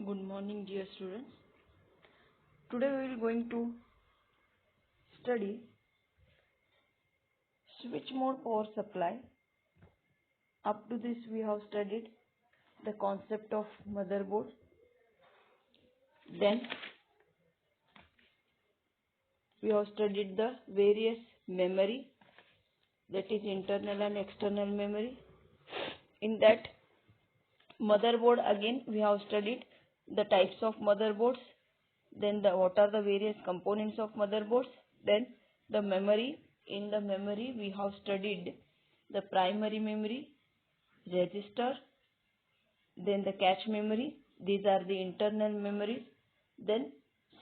Good morning, dear students. Today we will going to study switch mode power supply. Up to this we have studied the concept of motherboard. Then we have studied the various memory, that is internal and external memory. In that motherboard again we have studied the types of motherboards, then what are the various components of motherboards, then the memory. In the memory we have studied the primary memory, register, then the cache memory. These are the internal memories. Then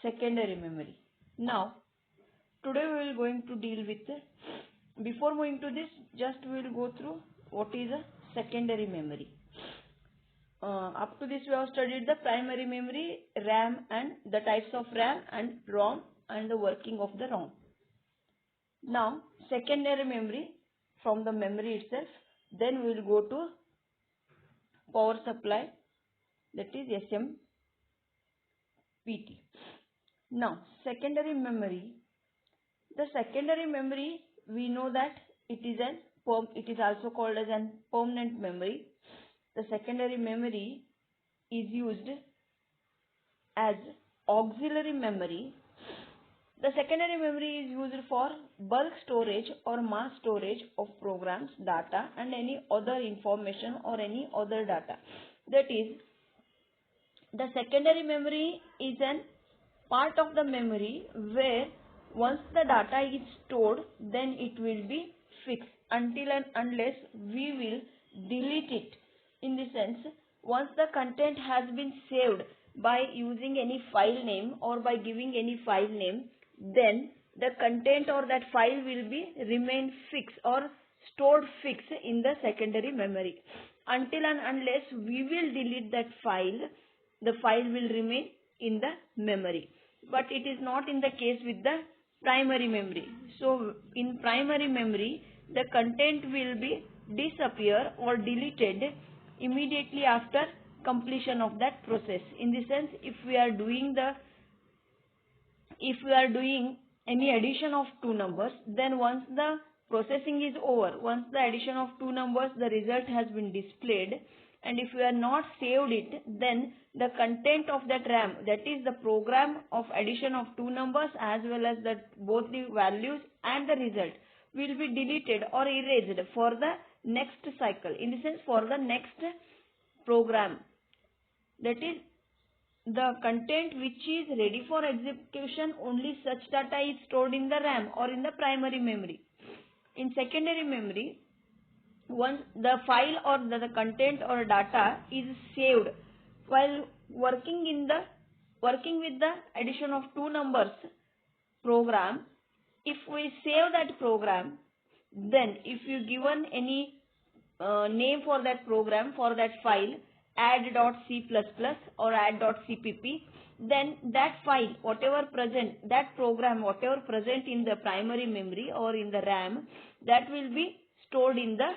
secondary memory. Now today we will going to deal with, before moving to this, just we will go through what is a secondary memory. Up to this we have studied the primary memory, RAM, and the types of RAM and ROM and the working of the ROM. Now secondary memory, from the memory itself, then we will go to power supply, that is SMPT. Now secondary memory, the secondary memory, we know that it is also called as an permanent memory. The secondary memory is used as auxiliary memory. The secondary memory is used for bulk storage or mass storage of programs, data, and any other information or any other data. That is, the secondary memory is an part of the memory where once the data is stored, then it will be fixed until and unless we will delete it. In the sense, once the content has been saved by using any file name or by giving any file name, then the content or that file will be remain fixed or stored fixed in the secondary memory. Until and unless we will delete that file, the file will remain in the memory. But it is not in the case with the primary memory. So in primary memory, the content will be disappear or deleted immediately after completion of that process. In the sense, if we are doing any addition of two numbers, then once the processing is over, once the addition of two numbers, the result has been displayed, and if we are not saved it, then the content of that RAM, that is the program of addition of two numbers as well as both the values and the result, will be deleted or erased for the next cycle. In the sense, for the next program, that is the content which is ready for execution, only such data is stored in the RAM or in the primary memory. In secondary memory, once the file or the content or data is saved while working with the addition of two numbers program, if we save that program, then if you given any name for that program, for that file, add.c++ or add.cpp, then that file, whatever present, that program, whatever present in the primary memory or in the RAM, that will be stored in the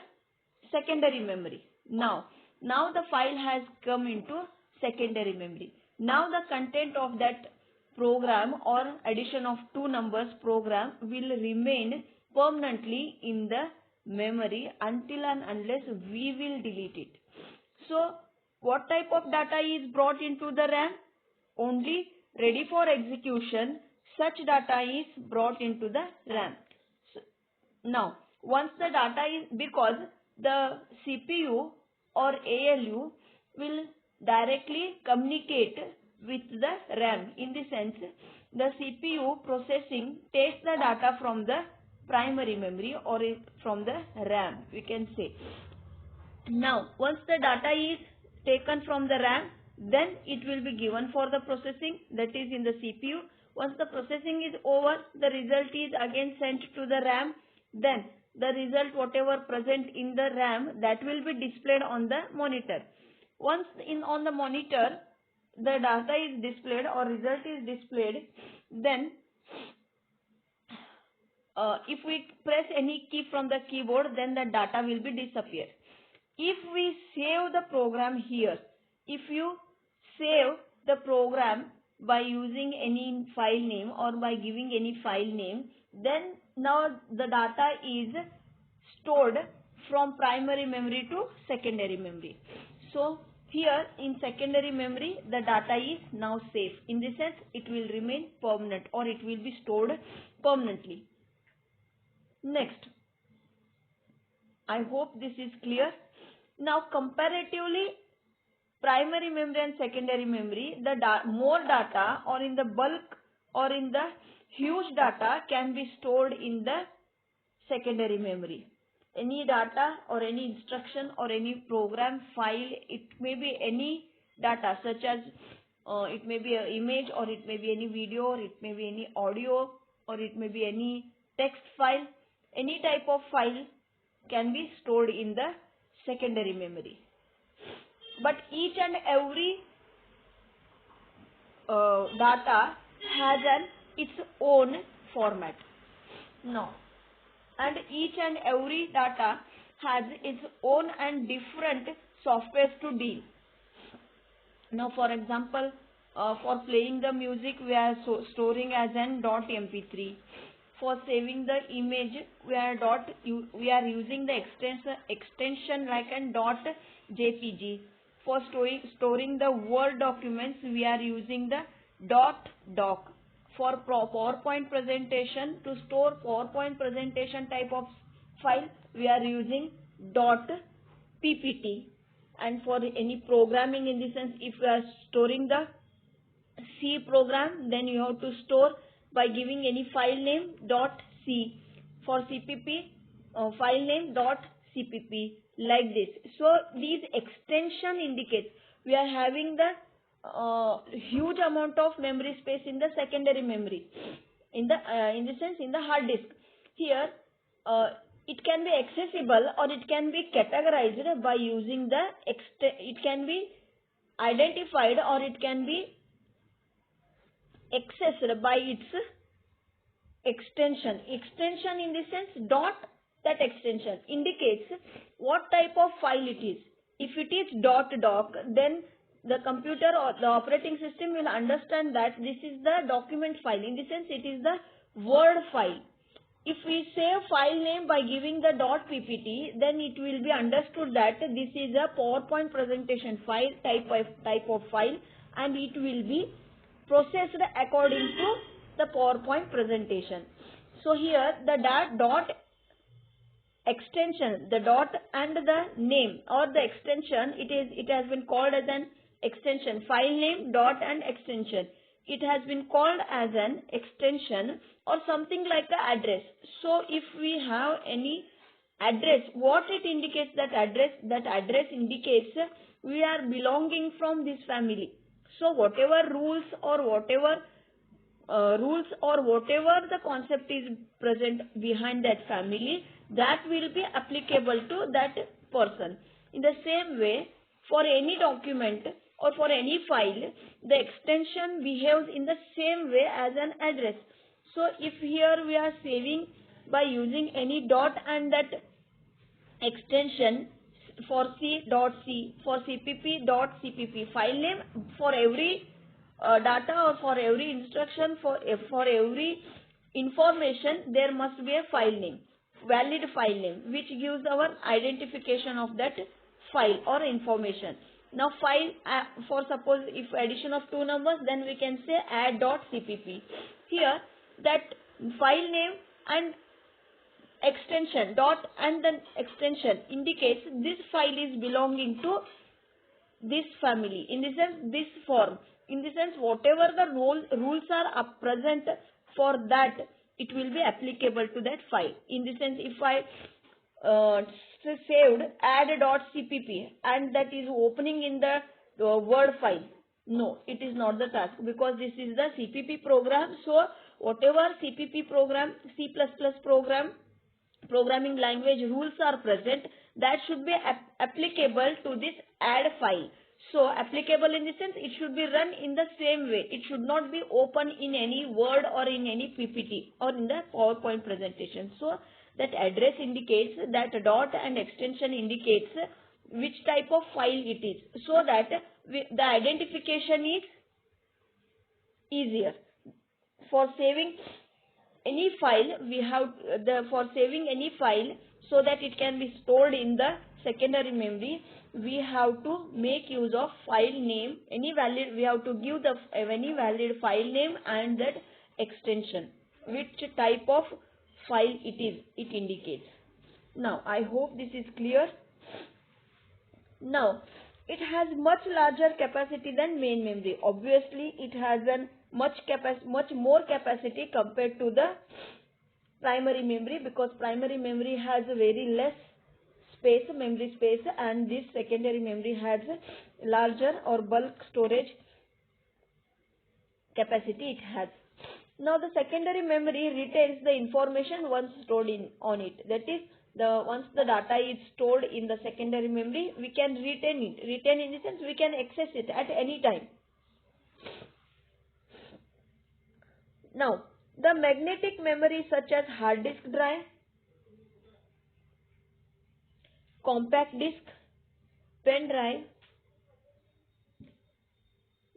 secondary memory. Now the file has come into secondary memory. Now the content of that program or addition of two numbers program will remain permanently in the memory until and unless we will delete it. So what type of data is brought into the RAM? Only ready for execution, such data is brought into the RAM. So, now once the data is, because the CPU or ALU will directly communicate with the RAM. In the sense, the CPU processing takes the data from the primary memory or from the RAM, we can say. Now once the data is taken from the RAM, then it will be given for the processing, that is in the CPU. Once the processing is over, the result is again sent to the RAM. Then the result, whatever present in the RAM, that will be displayed on the monitor. Once on the monitor the data is displayed or result is displayed, then if we press any key from the keyboard, then the data will be disappear. If we save the program here, if you save the program by using any file name or by giving any file name, then now the data is stored from primary memory to secondary memory. So here in secondary memory the data is now safe. In this sense it will remain permanent or it will be stored permanently. Next, I hope this is clear. Now comparatively, primary memory and secondary memory, the more data or in the bulk or in the huge data can be stored in the secondary memory. Any data or any instruction or any program file, it may be any data such as it may be an image or it may be any video or it may be any audio or it may be any text file. Any type of file can be stored in the secondary memory. But each and every data has its own format. Now, and each and every data has its own and different softwares to deal. Now, for example, for playing the music, we are storing as an .mp3. For saving the image, we are using the extension like an .jpg. For storing the Word documents, we are using the .doc. For PowerPoint presentation, to store PowerPoint presentation type of file, we are using .ppt. And for any programming, in the sense, if we are storing the C program, then you have to store by giving any file name .c. For CPP, file name .cpp, like this. So these extension indicates we are having the huge amount of memory space in the secondary memory, in the sense in the hard disk. Here it can be accessible or it can be categorized by using the it can be identified or it can be accessed by its extension. Extension in the sense that extension indicates what type of file it is. If it is .doc, then the computer or the operating system will understand that this is the document file. In the sense it is the Word file. If we save file name by giving the .ppt, then it will be understood that this is a PowerPoint presentation file type of file, and it will be processed according to the PowerPoint presentation. So here the dot extension, the dot and the name or the extension, it has been called as an extension. File name, dot and extension, it has been called as an extension or something like the address. So if we have any address, what it indicates, that address indicates we are belonging from this family. So whatever rules or whatever the concept is present behind that family, that will be applicable to that person. In the same way, for any document or for any file, the extension behaves in the same way as an address. So if here we are saving by using any dot and that extension for C.C, for CPP.CPP, file name, for every data or for every instruction, for every information, there must be a file name, valid file name, which gives our identification of that file or information. Now file, for suppose if addition of two numbers, then we can say add.cpp. Here that file name and extension, dot and then extension indicates this file is belonging to this family, in the sense this form. In the sense whatever the rules are present for that, it will be applicable to that file. In the sense if I saved add.cpp and that is opening in the Word file, no, it is not the task, because this is the CPP program. So whatever CPP program, C++ program, programming language rules are present, that should be applicable to this add file. So applicable in the sense it should be run in the same way. It should not be open in any Word or in any PPT or in the PowerPoint presentation. So that address indicates, that dot and extension indicates which type of file it is, so that the identification is easier. For saving any file, we have for saving any file so that it can be stored in the secondary memory, we have to make use of file name. We have to give the any valid file name and that extension, which type of file it indicates. Now I hope this is clear. Now it has much larger capacity than main memory. Obviously it has a much more capacity compared to the primary memory, because primary memory has a very less memory space, and this secondary memory has a larger or bulk storage capacity it has. Now the secondary memory retains the information once stored on it. That is, once the data is stored in the secondary memory, we can retain it. Retain in the sense we can access it at any time. Now the magnetic memory such as hard disk drive, compact disk, pen drive,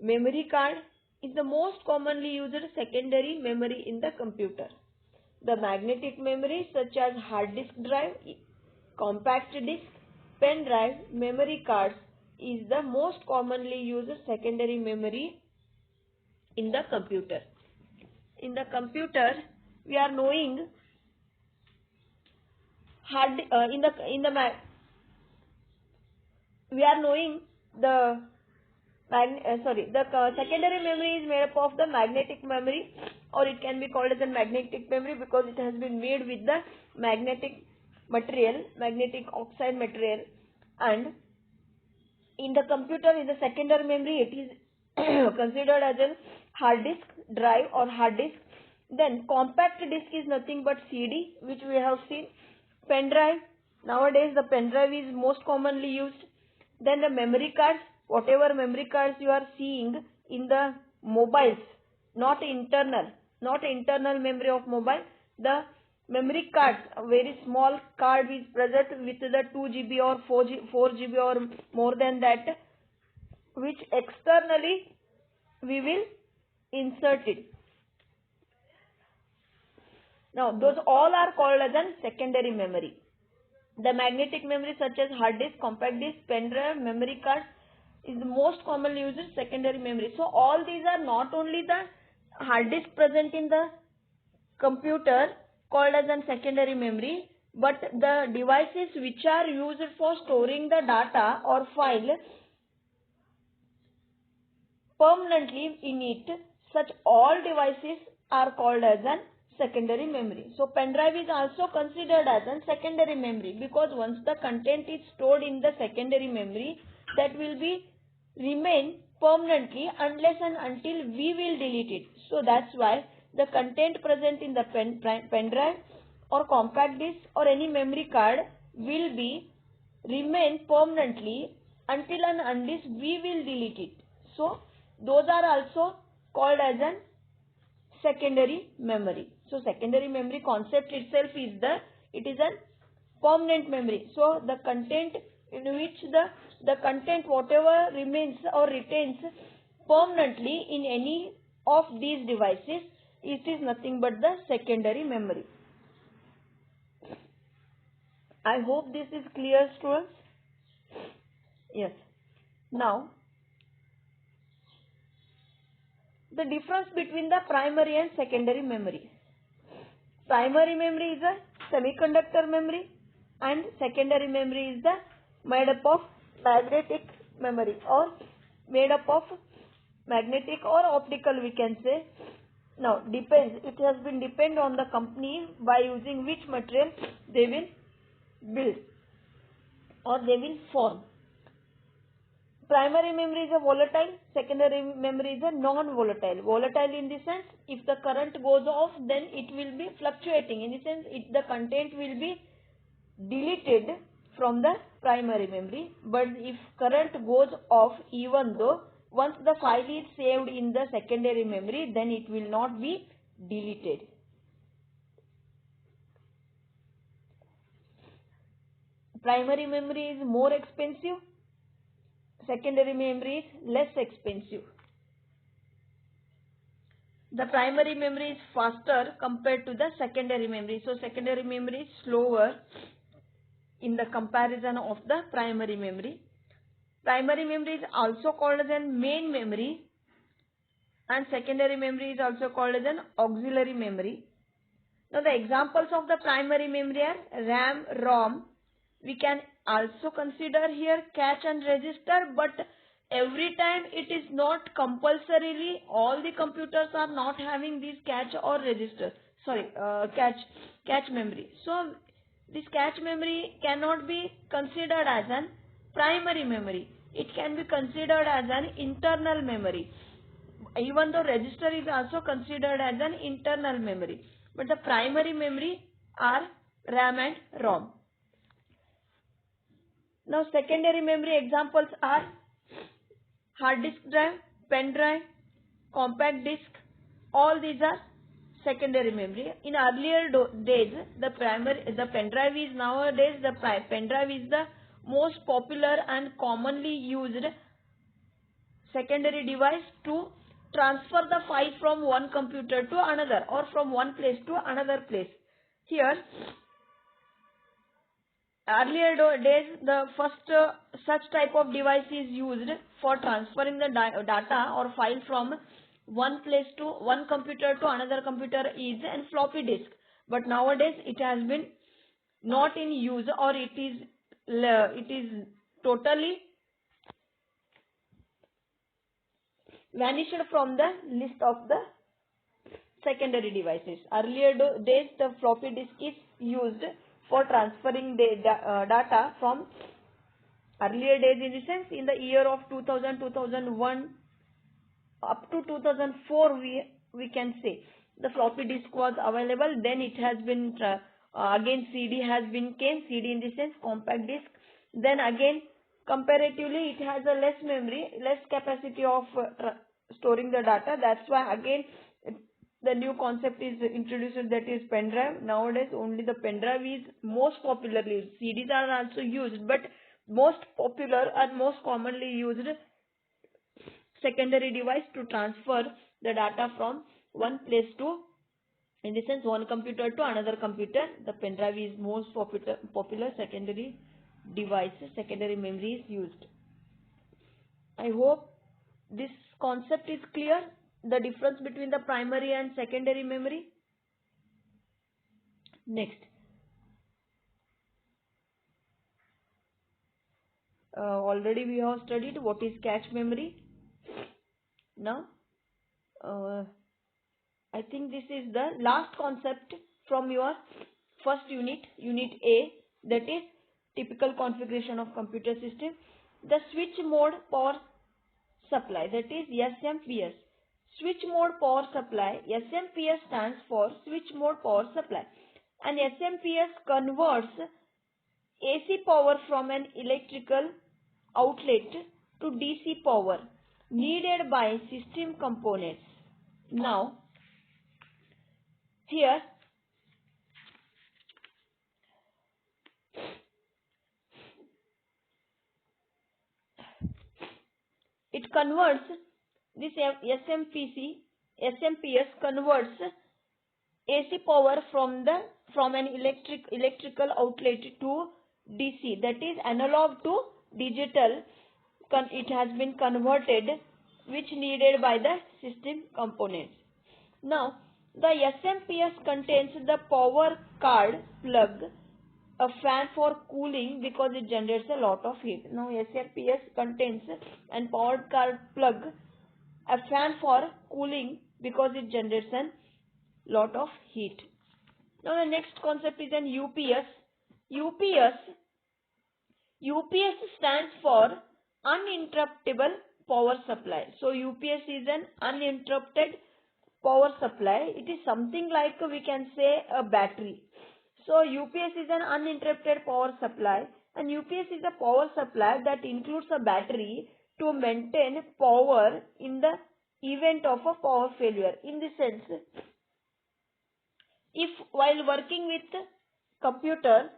memory card is the most commonly used secondary memory in the computer. The magnetic memory such as hard disk drive, compact disk, pen drive, memory cards is the most commonly used secondary memory in the computer. In the computer, we are knowing the secondary memory is made up of the magnetic memory, or it can be called as a magnetic memory because it has been made with the magnetic oxide material. And in the computer, in the secondary memory, it is considered as a hard disk drive or hard disk. Then compact disk is nothing but CD, which we have seen. Pen drive, nowadays the pen drive is most commonly used. Then the memory cards, whatever memory cards you are seeing in the mobiles, not internal memory of mobile. The memory cards, a very small card is present with the 2 GB or 4 GB or more than that, which externally we will insert it. Now those all are called as a secondary memory. The magnetic memory such as hard disk, compact disk, pen drive, memory card is the most commonly used secondary memory. So all these are not only the hard disk present in the computer called as a secondary memory, but the devices which are used for storing the data or file permanently in it, such all devices are called as a secondary memory. So pen drive is also considered as a secondary memory, because once the content is stored in the secondary memory, that will be remain permanently unless and until we will delete it. So that's why the content present in the pen drive or compact disk or any memory card will be remain permanently until and unless we will delete it. So those are also called as an secondary memory. So secondary memory concept itself is it is a permanent memory. So the content in which the content whatever remains or retains permanently in any of these devices, it is nothing but the secondary memory. I hope this is clear, students. Yes. Now the difference between the primary and secondary memory. Primary memory is a semiconductor memory and secondary memory is made up of magnetic memory, or made up of magnetic or optical, we can say. Now depends, it has been depend on the company by using which material they will build or they will form. Primary memory is a volatile, secondary memory is a non-volatile. Volatile in the sense, if the current goes off, then it will be fluctuating. In the sense, the content will be deleted from the primary memory. But if current goes off, even though once the file is saved in the secondary memory, then it will not be deleted. Primary memory is more expensive. Secondary memory is less expensive. the primary memory is faster compared to the secondary memory. So secondary memory is slower in the comparison of the primary memory. Primary memory is also called as an main memory, and secondary memory is also called as an auxiliary memory. Now the examples of the primary memory are RAM, ROM. We can also consider here cache and register, but every time it is not compulsorily, all the computers are not having these cache or register. Cache memory. So this cache memory cannot be considered as an primary memory. It can be considered as an internal memory. Even though register is also considered as an internal memory, but the primary memory are RAM and ROM. Now secondary memory examples are hard disk drive, pen drive, compact disk. All these are secondary memory. In earlier days, the pen drive is nowadays the pen drive is the most popular and commonly used secondary device to transfer the file from one computer to another or from one place to another place. Here, earlier days, the first such type of device is used for transferring the data or file from one computer to another computer is a floppy disk. But nowadays it has been not in use, or it is totally vanished from the list of the secondary devices. Earlier days, the floppy disk is used for transferring the data from earlier days, in the sense in the year of 2000, 2001 up to 2004, we can say the floppy disk was available. Then it has been again CD has been came, CD in the sense compact disk. Then again comparatively it has a less memory, less capacity of storing the data. That's why again the new concept is introduced, that is pen drive. Nowadays only the pen drive is most popularly used. CDs are also used, but most popular and most commonly used secondary device to transfer the data from one place to, in the sense, one computer to another computer. The pen drive is most popular secondary device, secondary memory is used. I hope this concept is clear, the difference between the primary and secondary memory. Next, already we have studied what is cache memory. Now I think this is the last concept from your first unit, unit A, that is typical configuration of computer system. The switch mode power supply, that is SMPS. Switch mode power supply, SMPS stands for switch mode power supply, and SMPS converts AC power from an electrical outlet to DC power needed by system components. Now here it converts this SMPS converts AC power from an electrical outlet to DC, that is analog to digital. It has been converted, which needed by the system components. Now the SMPS contains the power card plug, a fan for cooling because it generates a lot of heat. Now SMPS contains an power card plug, a fan for cooling because it generates a lot of heat. Now the next concept is an UPS. UPS stands for uninterruptible power supply. So UPS is an uninterrupted power supply. It is something like, we can say, a battery. So UPS is an uninterrupted power supply, and UPS is a power supply that includes a battery to maintain power in the event of a power failure. In the sense, if while working with computer,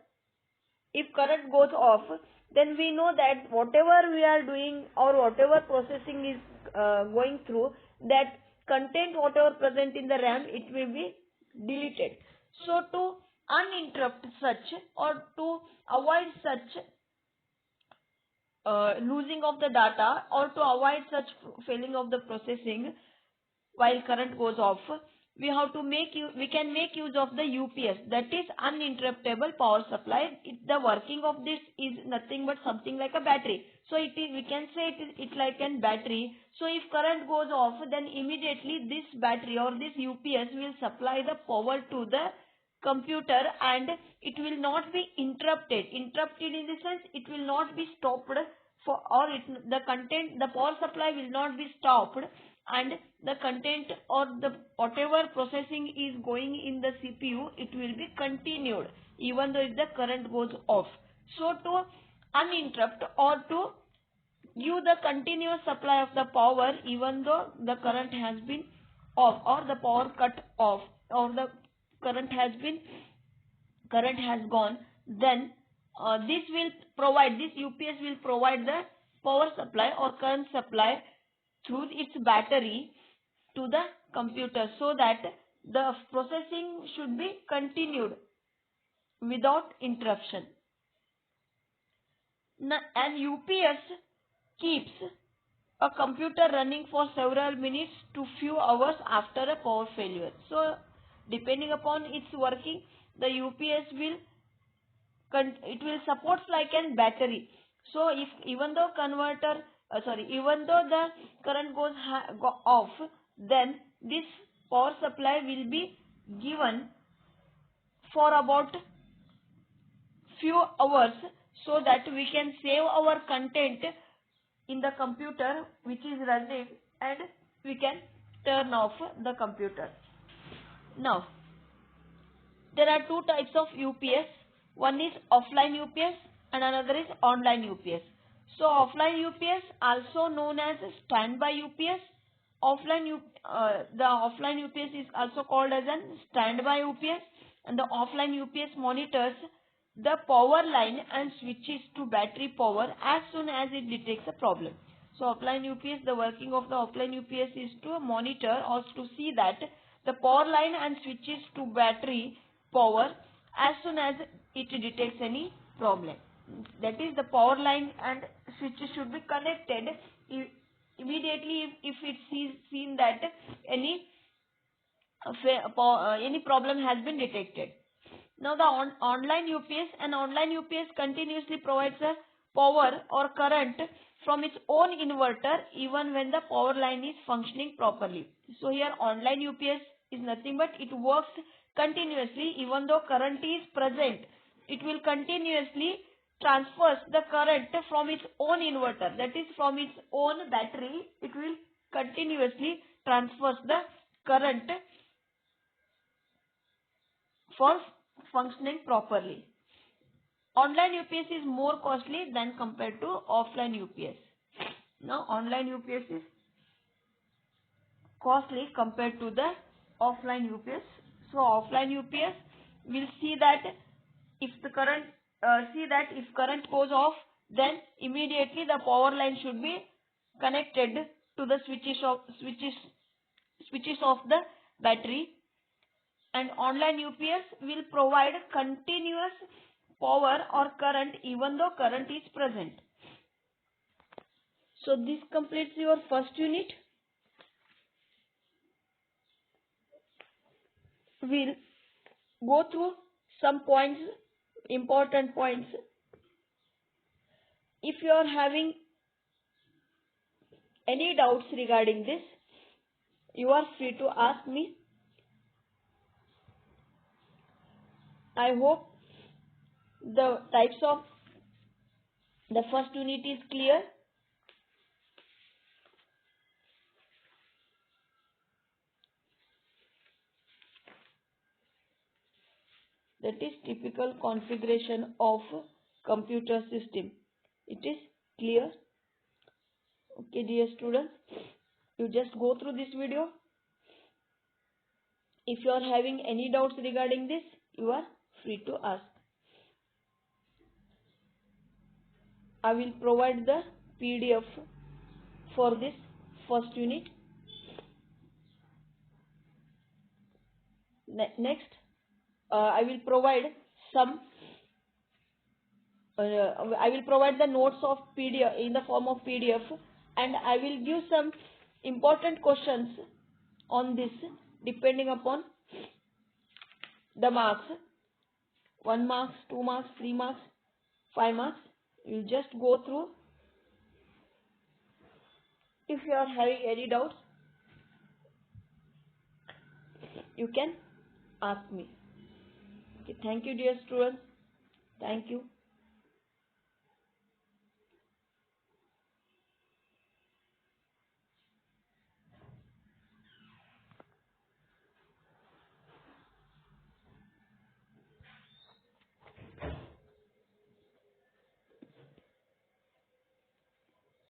if current goes off, then we know that whatever we are doing or whatever processing is going through, that content whatever present in the RAM, it will be deleted. So to uninterrupt such, or to avoid such losing of the data, or to avoid such failing of the processing while current goes off, we can make use of the UPS, that is uninterruptible power supply. The working of this is nothing but something like a battery. So we can say it like a battery. So if current goes off, then immediately this battery or this UPS will supply the power to the computer, and it will not be interrupted. Interrupted in the sense it will not be stopped, the power supply will not be stopped, and the content or the whatever processing is going in the CPU, it will be continued even though if the current goes off. So to uninterrupt, or to give the continuous supply of the power even though the current has been off, or the power cut off, or the current has gone, then this UPS will provide the power supply or current supply through its battery to the computer, so that the processing should be continued without interruption. And UPS keeps a computer running for several minutes to few hours after a power failure. So depending upon its working, the UPS will support like a battery. So if even though the current goes off, then this power supply will be given for about few hours, so that we can save our content in the computer which is running, and we can turn off the computer. Now, there are two types of UPS. One is offline UPS and another is online UPS. So offline UPS, also known as standby UPS. The offline UPS is also called as a standby UPS, and the offline UPS monitors the power line and switches to battery power as soon as it detects a problem. So offline UPS, the working of the offline UPS is to monitor or to see that the power line and switches to battery power as soon as it detects any problem. That is, the power line and switches should be connected immediately if it is seen that any problem has been detected. Now the online UPS, and online UPS continuously provides a power or current from its own inverter even when the power line is functioning properly. So here online UPS is nothing but it works continuously even though current is present. It will continuously transfers the current from its own inverter, that is from its own battery. It will continuously transfers the current for functioning properly. Online UPS is more costly than compared to offline UPS. Now online UPS is costly compared to the offline UPS. So offline UPS will see that if the current goes off, then immediately the power line should be connected to the switches of the battery, and online UPS will provide continuous power or current even though current is present. So this completes your first unit. We'll go through some points, important points. If you are having any doubts regarding this, you are free to ask me. I hope the types of the first unit is clear. That is typical configuration of computer system. It is clear? Okay, dear students, you just go through this video. If you are having any doubts regarding this, you are free to ask. I will provide the PDF for this first unit. Next, I will provide some. I will provide the notes of PDF in the form of PDF, and I will give some important questions on this depending upon the marks. 1 marks, 2 marks, 3 marks, 5 marks. You just go through. If you are having any doubts, you can ask me. Okay, thank you, dear students. Thank you.